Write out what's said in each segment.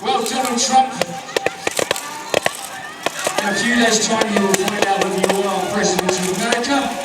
Well, Donald Trump, in a few days' time you will find out whether you are President of America.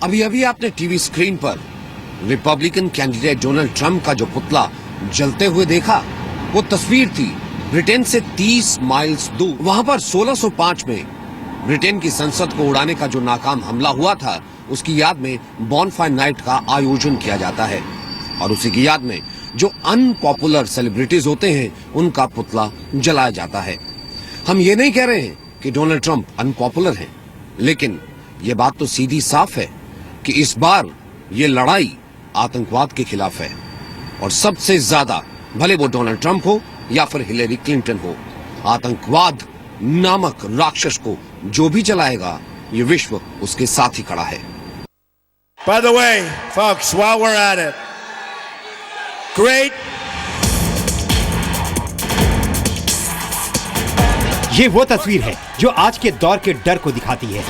अभी अभी आपने TV screen पर Republican candidate Donald Trump का जो पुतला जलते हुए देखा, वो तस्वीर थी ब्रिटेन से 30 माइल्स दूर। वहां पर 1605 में ब्रिटेन की संसद को उड़ाने का जो नाकाम हमला हुआ था, उसकी याद में बॉनफायर नाइट का आयोजन किया जाता है और उसी की याद में जो अनपॉपुलर सेलिब्रिटीज होते हैं, उनका पुतला जलाया जाता है। हम ये नहीं कह रहे हैं कि डोनाल्ड ट्रंप अनपॉपुलर हैं, लेकिन ये बात तो सीधी साफ है कि इस बार ये लड़ाई आतंकवाद के खिलाफ है और सबसे ज्यादा, भले वो डोनाल्ड ट्रंप हो या फिर हिलेरी क्लिंटन हो, आतंकवाद नामक राक्षस को जो भी जलाएगा, ये विश्व उसके साथ ही खड़ा है। By the way, folks, while we're at it, great. ये वो तस्वीर है जो आज के दौर के डर को दिखाती है।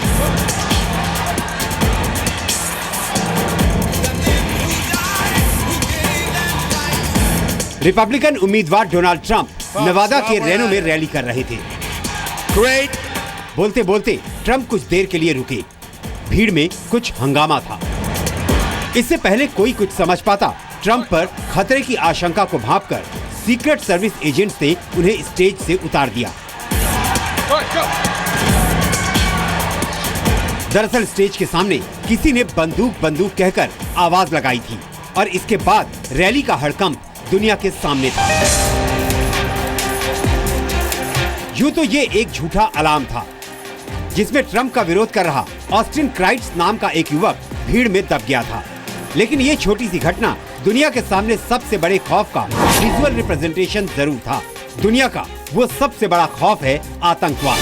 रिपब्लिकन उम्मीदवार डोनाल्ड ट्रंप नेवादा के रेनो में रैली कर रहे थे। Great. बोलते बोलते ट्रंप कुछ देर के लिए रुके। भीड़ में कुछ हंगामा था। इससे पहले कोई कुछ समझ पाता, ट्रंप पर खतरे की आशंका को भांपकर सीक्रेट सर्विस एजेंट्स ने उन्हें स्टेज से उतार दिया। दरअसल स्टेज के सामने किसी ने बंदूक कहकर आवाज लगाई थी और इसके बाद रैली का हड़कंप दुनिया के सामने था। यूं तो ये एक झूठा अलार्म था जिसमें ट्रंप का विरोध कर रहा ऑस्टिन क्राइट्स नाम का एक युवक भीड़ में दब गया था। लेकिन ये छोटी सी घटना दुनिया के सामने सबसे बड़े खौफ का विजुअल रिप्रेजेंटेशन जरूर था। दुनिया का वो सबसे बड़ा खौफ है आतंकवाद।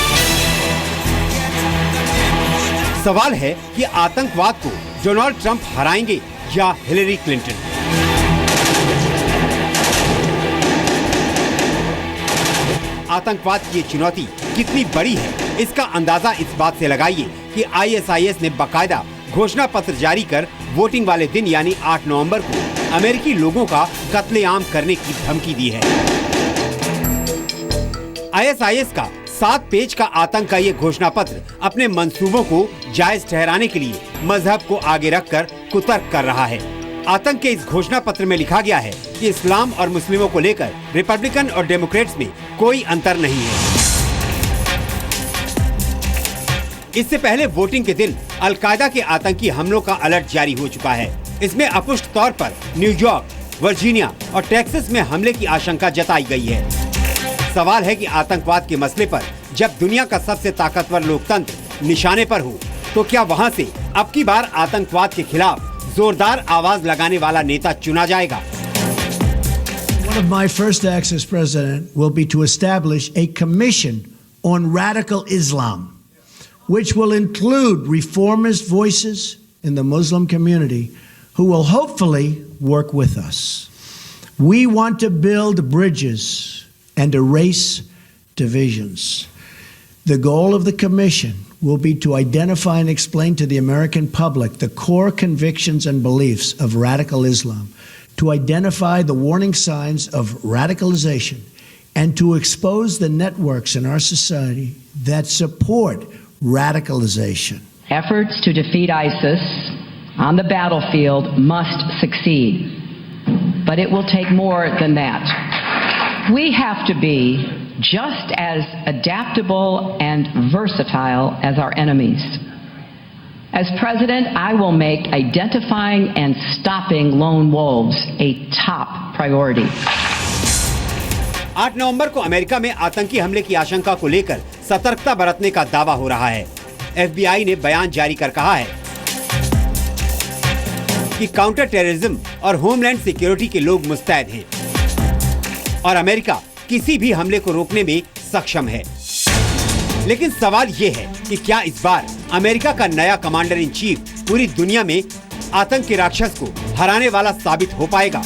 सवाल है कि आतंकवाद को डोनाल्ड ट्रंप हराएंगे या हिलेरी क्लिंटन। आतंकवाद की ये चुनौती कितनी बड़ी है, इसका अंदाजा इस बात से लगाइए कि ISIS ने बाकायदा घोषणा पत्र जारी कर वोटिंग वाले दिन यानी 8 नवंबर को अमेरिकी लोगों का कत्लेआम करने की धमकी दी है। ISIS का 7 पेज का आतंक का ये घोषणा पत्र अपने मंसूबों को जायज ठहराने के लिए मजहब को आगे रखकर कुतर्क कर रहा है। आतंक के इस घोषणा पत्र में लिखा गया है कि इस्लाम और मुस्लिमों को लेकर रिपब्लिकन और डेमोक्रेट्स में कोई अंतर नहीं है। इससे पहले वोटिंग के दिन अलकायदा के आतंकी हमलों का अलर्ट जारी हो चुका है। इसमें अपुष्ट तौर पर न्यूयॉर्क, वर्जीनिया और टेक्सास में हमले की आशंका जताई गई है। सवाल है कि आतंकवाद के मसले पर जब दुनिया का सबसे ताकतवर लोकतंत्र निशाने पर हो, तो क्या वहां से अब की बार आतंकवाद के खिलाफ जोरदार आवाज लगाने वाला नेता चुना जाएगा? One of my first acts as president will be to establish a commission on radical Islam, which will include reformist voices in the Muslim community who will hopefully work with us. We want to build bridges and erase divisions. The goal of the commission will be to identify and explain to the American public the core convictions and beliefs of radical Islam, to identify the warning signs of radicalization, and to expose the networks in our society that support radicalization. Efforts to defeat ISIS on the battlefield must succeed, but it will take more than that. We have to be just as adaptable and versatile as our enemies. As president, I will make identifying and stopping lone wolves a top priority. 8 नवंबर को America में आतंकी हमले की आशंका को लेकर सतर्कता बरतने का दावा हो रहा है। FBI ने बयान जारी कर कहा है कि काउंटर टेररिज्म और होमलैंड सिक्योरिटी के लोग मुस्तैद हैं और अमेरिका किसी भी हमले को रोकने में सक्षम है। लेकिन सवाल ये है कि क्या इस बार अमेरिका का नया कमांडर इन चीफ पूरी दुनिया में आतंक के राक्षस को हराने वाला साबित हो पाएगा?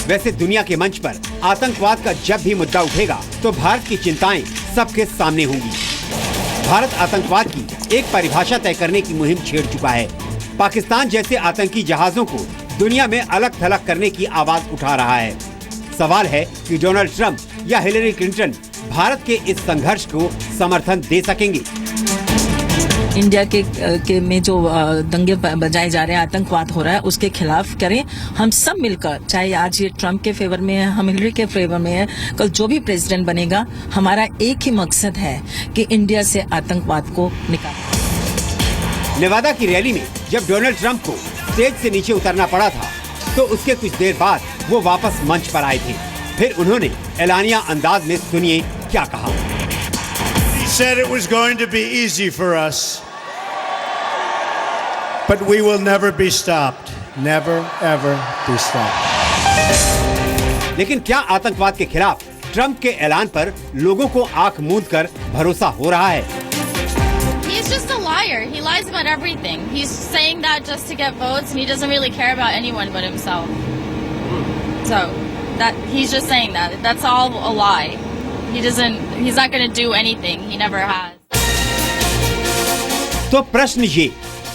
वैसे दुनिया के मंच पर आतंकवाद का जब भी मुद्दा उठेगा तो भारत की चिंताएं सबके सामने होंगी। भारत आतंकवाद की एक परिभाषा तय करने की मुहिम छेड़ चुका है। पाकिस्तान जैसे आतंकी जहाजों को दुनिया में अलग थलग करने की आवाज उठा रहा है। सवाल है कि डोनाल्ड ट्रंप या हिलरी क्लिंटन भारत के इस संघर्ष को समर्थन दे सकेंगे। इंडिया के में जो दंगे बजाए जा रहे हैं, आतंकवाद हो रहा है, उसके खिलाफ करें हम सब मिलकर। चाहे आज ये ट्रंप के फेवर में है, हम हिलरी के फेवर में है, कल जो भी प्रेसिडेंट बनेगा, हमारा एक ही मकसद है कि इंडिया से आतंकवाद को निकालें। नेवादा की रैली में जब डोनाल्ड ट्रंप को स्टेज से नीचे उतरना पड़ा था तो उसके कुछ देर बाद वो वापस मंच पर आए थे। फिर उन्होंने एलानिया अंदाज में सुनिए क्या कहा। He said it was going to be easy for us, but we will never be stopped. Never ever be stopped. लेकिन क्या आतंकवाद के खिलाफ ट्रंप के ऐलान पर लोगों को आंख मूंद कर भरोसा हो रहा है? He's just a liar. He lies about everything. He's saying that just to get votes, and he doesn't really care about anyone but himself. So, he's just saying that. That's all a lie. He's not going to do anything. He never has. तो प्रश्न ये,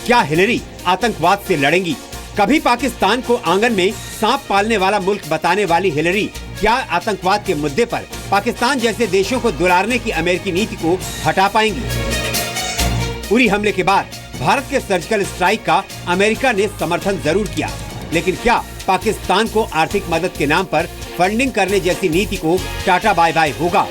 क्या Hillary आतंकवाद से लड़ेंगी? कभी पाकिस्तान को आंगन में सांप पालने वाला मुल्क बताने वाली हिलरी क्या आतंकवाद के मुद्दे पर पाकिस्तान जैसे देशों को दुलारने की अमेरिकी नीति को हटा पाएंगी? उरी हमले के बाद भारत के सर्जिकल स्ट्राइक का अमेरिका ने समर्थन जरूर किया, लेकिन क्या पाकिस्तान को आर्थिक मदद के नाम पर फंडिंग करने जैसी नीति को टाटा बाय बाय होगा?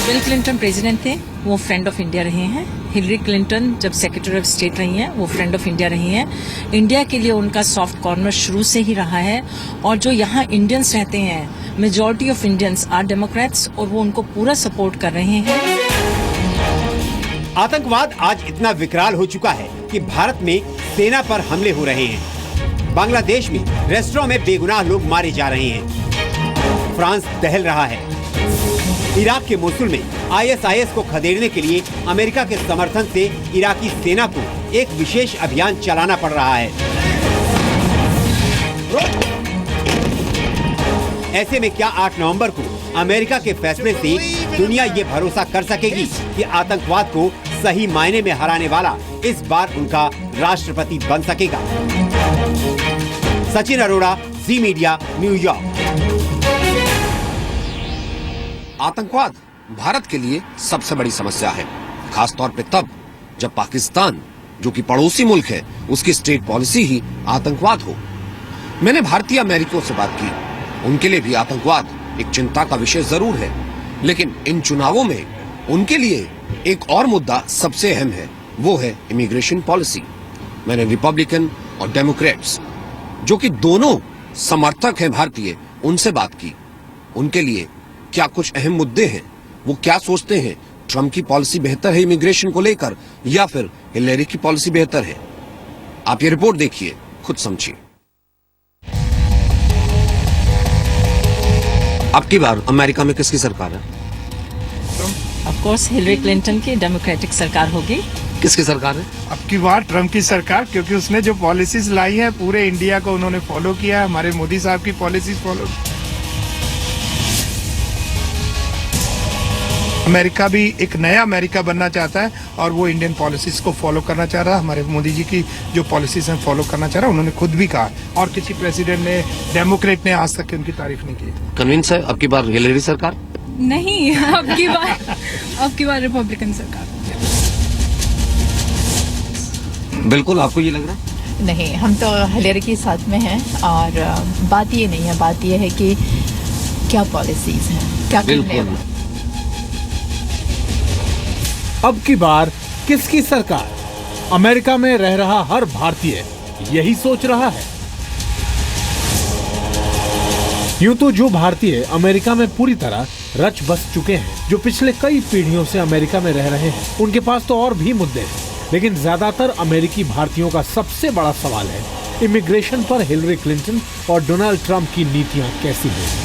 बिल क्लिंटन प्रेसिडेंट थे, वो फ्रेंड ऑफ इंडिया रहे हैं। हिलरी क्लिंटन जब सेक्रेटरी ऑफ स्टेट रही हैं, वो फ्रेंड ऑफ इंडिया रही हैं। इंडिया के लिए उनका सॉफ्ट कॉर्नर शुरू से ही रहा है और जो यहाँ इंडियंस रहते हैं, majority of Indians are Democrats और वो उनको पूरा सपोर्ट कर रहे हैं। आतंकवाद आज इतना विकराल हो चुका है कि भारत में सेना पर हमले हो रहे हैं। बांग्लादेश में रेस्टोरेंट में बेगुनाह लोग मारे जा रहे हैं। फ्रांस दहल रहा है। इराक के मोसुल में ISIS को खदेड़ने के लिए अमेरिका के समर्थन से इराकी सेना को एक विशेष अभियान चलाना पड़ रहा है। ऐसे में क्या 8 नवंबर को अमेरिका के फैसले से दुनिया ये भरोसा कर सकेगी कि आतंकवाद को सही मायने में हराने वाला इस बार उनका राष्ट्रपति बन सकेगा? सचिन अरोड़ा, जी मीडिया, न्यूयॉर्क। आतंकवाद भारत के लिए सबसे बड़ी समस्या है, खासतौर पे तब जब पाकिस्तान, जो कि पड़ोसी मुल्क है, उसकी स्टेट पॉलिसी ही आतंकवाद हो। मैंने भारतीय अमेरिकियों से बात की, उनके लिए भी आतंकवाद एक चिंता का विषय जरूर है, लेकिन इन चुनावों में उनके लिए एक और मुद्दा सबसे अहम है, वो है इमिग्रेशन पॉलिसी। मैंने रिपब्लिकन और डेमोक्रेट्स, जो कि दोनों समर्थक हैं भारतीय, उनसे बात की। उनके लिए क्या कुछ अहम मुद्दे हैं, वो क्या सोचते हैं? ट्रंप की पॉलिसी बेहतर है इमिग्रेशन को लेकर या फिर हिलेरी की पॉलिसी बेहतर है? आप ये रिपोर्ट देखिए, खुद समझिए। अब की बार अमेरिका में किसकी सरकार है? ऑफ कोर्स हिलरी क्लिंटन की डेमोक्रेटिक सरकार होगी। किसकी सरकार है? अब की बार ट्रंप की सरकार, क्योंकि उसने जो पॉलिसीज लाई हैं पूरे इंडिया को उन्होंने फॉलो किया है। हमारे मोदी साहब की पॉलिसीज फॉलो। अमेरिका भी एक नया अमेरिका बनना चाहता है और वो इंडियन पॉलिसीज को फॉलो करना चाह रहा है। हमारे मोदी जी की जो पॉलिसीज हैं फॉलो करना चाह रहा है, उन्होंने खुद भी कहा, और किसी प्रेसिडेंट ने, डेमोक्रेट ने आज तक उनकी तारीफ नहीं की। कन्विंस है अब की बार हिलेरी सरकार? नहीं, अब की बार रिपब्लिकन सरकार। बिल्कुल, आपको ये लग रहा है? नहीं, हम तो हिलेरी के साथ में हैं और बात ये नहीं है, बात ये है कि क्या पॉलिसीज हैं, क्या करने बिल्कुल। अब की बार किसकी सरकार? अमेरिका में रह रहा हर भारतीय यही सोच रहा है। यूं तो जो भारतीय अमेरिका में पूरी तरह रच बस चुके हैं, जो पिछले कई पीढ़ियों से अमेरिका में रह रहे हैं, उनके पास तो और भी मुद्दे हैं। लेकिन ज्यादातर अमेरिकी भारतीयों का सबसे बड़ा सवाल है इमिग्रेशन पर हिलरी क्लिंटन और डोनाल्ड ट्रंप की नीतियां कैसी हैं।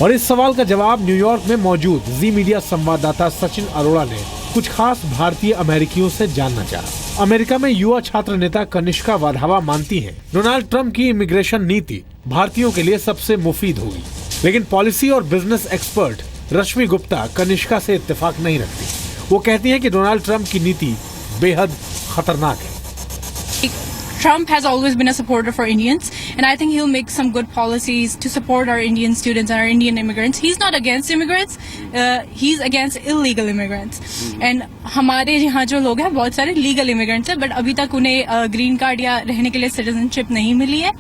और इस सवाल का जवाब न्यूयॉर्क में मौजूद जी मीडिया संवाददाता सचिन अरोड़ा ने कुछ खास भारतीय अमेरिकियों से जानना चाहा। अमेरिका में युवा छात्र नेता कनिष्का वाधावा मानती हैं डोनाल्ड ट्रंप की इमिग्रेशन नीति भारतीयों के लिए सबसे मुफीद होगी। लेकिन पॉलिसी और बिजनेस एक्सपर्ट रश्मि गुप्ता कनिष्का से इत्तेफाक नहीं रखती। वो कहती हैं कि डोनाल्ड ट्रंप की नीति बेहद खतरनाक है। Trump has always been a supporter for Indians, and I think he'll make some good policies to support our Indian students and our Indian immigrants. He's not against immigrants, he's against illegal immigrants. And हमारे यहाँ जो लोग हैं बहुत सारे legal immigrants हैं, but अभी तक उन्हें ग्रीन कार्ड या रहने के लिए सिटीजनशिप नहीं मिली है।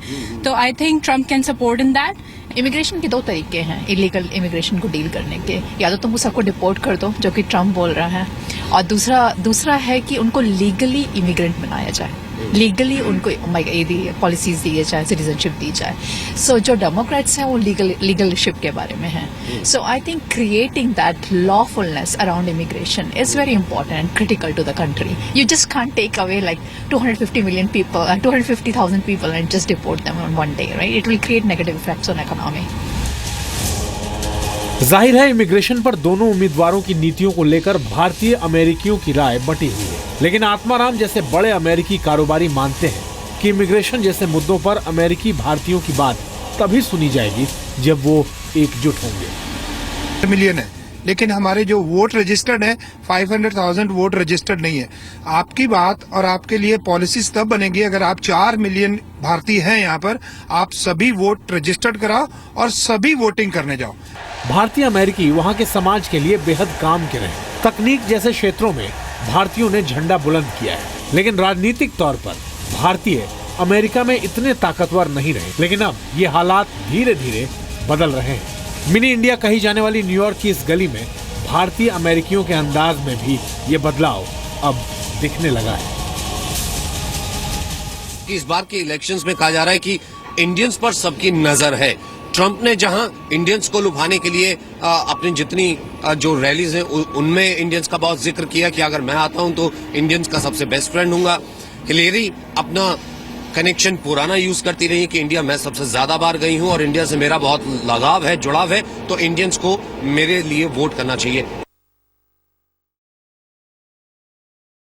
तो I think Trump can support in that. Immigration के दो तरीके हैं इलीगल इमिग्रेशन को डील करने के, या तो तुम सबको डिपोर्ट कर दो, जो कि ट्रम्प बोल रहा है, और दूसरा है कि उनको लीगली इमिग्रेंट बनाया जाए, लीगली उनको पॉलिसीज दी जाए, सिटीजनशिप दी जाए। सो जो डेमोक्रेट्स हैं वो लीगलशिप के बारे में हैं। So I think creating that lawfulness around immigration is very important and critical to the country. You just can't take away like 250 million people, 250,000 people and just deport them on one day, right? It will create negative effects on economy. जाहिर है immigration पर दोनों उम्मीदवारों की नीतियों को लेकर भारतीय अमेरिकियों की राय बटी हुई है। लेकिन आत्माराम जैसे बड़े अमेरिकी कारोबारी मानते हैं कि इमिग्रेशन जैसे मुद्दों पर अमेरिकी भारतीयों की बात तभी सुनी जाएगी जब वो एकजुट होंगे। मिलियन है, लेकिन हमारे जो वोट रजिस्टर्ड है 500,000 वोट रजिस्टर्ड नहीं है। आपकी बात और आपके लिए पॉलिसीज तब बनेगी अगर आप 4 मिलियन भारतीय हैं यहाँ पर, आप सभी वोट रजिस्टर्ड कराओ और सभी वोटिंग करने जाओ। भारतीय अमेरिकी वहाँ के समाज के लिए बेहद काम के रहे। तकनीक जैसे क्षेत्रों में भारतीयों ने झंडा बुलंद किया है, लेकिन राजनीतिक तौर पर भारतीय अमेरिका में इतने ताकतवर नहीं रहे। लेकिन अब ये हालात धीरे धीरे बदल रहे हैं। मिनी इंडिया कही जाने वाली न्यूयॉर्क की इस गली में भारतीय अमेरिकियों के अंदाज में भी ये बदलाव अब दिखने लगा है। इस बार के इलेक्शंस में कहा जा रहा है कि इंडियंस पर सबकी नजर है। ट्रंप ने जहां इंडियंस को लुभाने के लिए अपनी जितनी जो रैलीज हैं उनमें इंडियंस का बहुत जिक्र किया कि अगर मैं आता हूं तो इंडियंस का सबसे बेस्ट फ्रेंड हूंगा। हिलेरी अपना कनेक्शन पुराना यूज करती रही कि इंडिया मैं सबसे ज्यादा बार गई हूं और इंडिया से मेरा बहुत लगाव है, जुड़ाव है, तो इंडियंस को मेरे लिए वोट करना चाहिए।